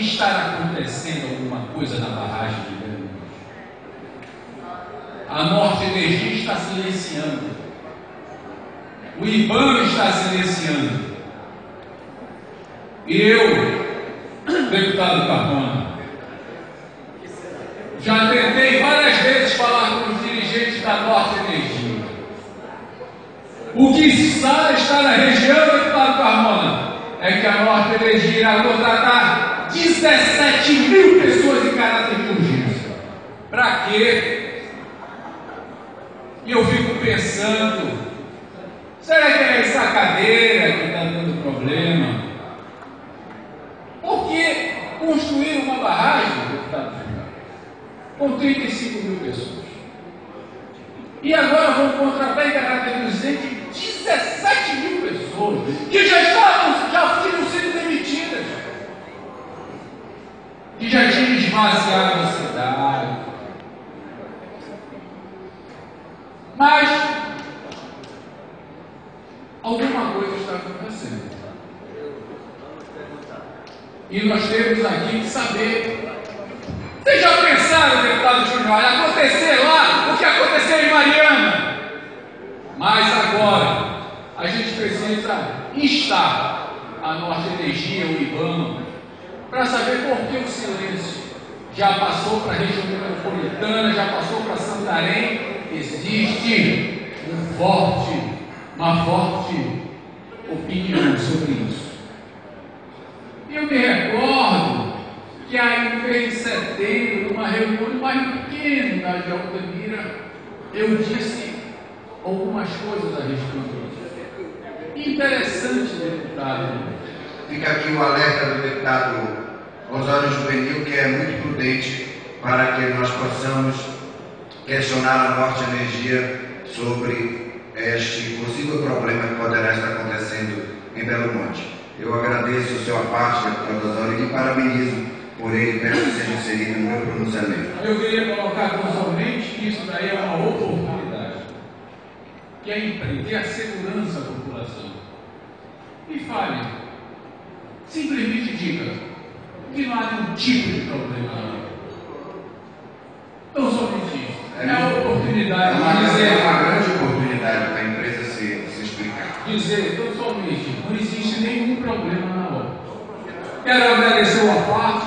estará acontecendo alguma coisa na barragem de Belém. A Norte Energia está silenciando. O IBAMA está silenciando. E eu, deputado Carmona, já tentei várias vezes falar com os dirigentes da Norte Energia. O que está na região, deputado Carmona, é que a Norte Energia irá contratar 17 mil pessoas em caráter de urgência. Para quê? E eu fico pensando, será que é essa cadeira que está dando problema? Por que construir uma barragem, deputado Gilmar, com 35 mil pessoas? E agora vão contratar em caráter de urgência 17 mil pessoas que já tinham sido demitidas, que já tinham esvaziado a cidade. Mas alguma coisa está acontecendo. E nós temos aqui que saber. Vocês já pensaram, deputado Júnior, acontecer lá o que aconteceu em Mariana? Mas agora a gente precisa instar a Norte Energia, o IBAMA, para saber por que o silêncio. Já passou para a região metropolitana, já passou para Santarém. Existe uma forte opinião sobre isso. Eu me recordo que ainda em setembro, numa reunião no bairro pequeno de Altamira, eu disse algumas coisas a respeito disso. Interessante, deputado. Fica aqui o alerta do deputado Osório Juvenil, que é muito prudente para que nós possamos questionar a Norte Energia sobre este possível problema que poderá estar acontecendo em Belo Monte. Eu agradeço a sua parte, deputado Osório, e lhe parabenizo por ele, peço que seja inserido no meu pronunciamento. Eu queria colocar visualmente que isso daí é uma oportunidade, que é empreender a segurança da população. E fale, simplesmente diga que não há nenhum tipo de problema lá. Então, somente isso. É a oportunidade de dizer. É uma grande oportunidade para a empresa se explicar. Dizer, então, somente, não existe nenhum problema na obra. Quero agradecer o AFAT,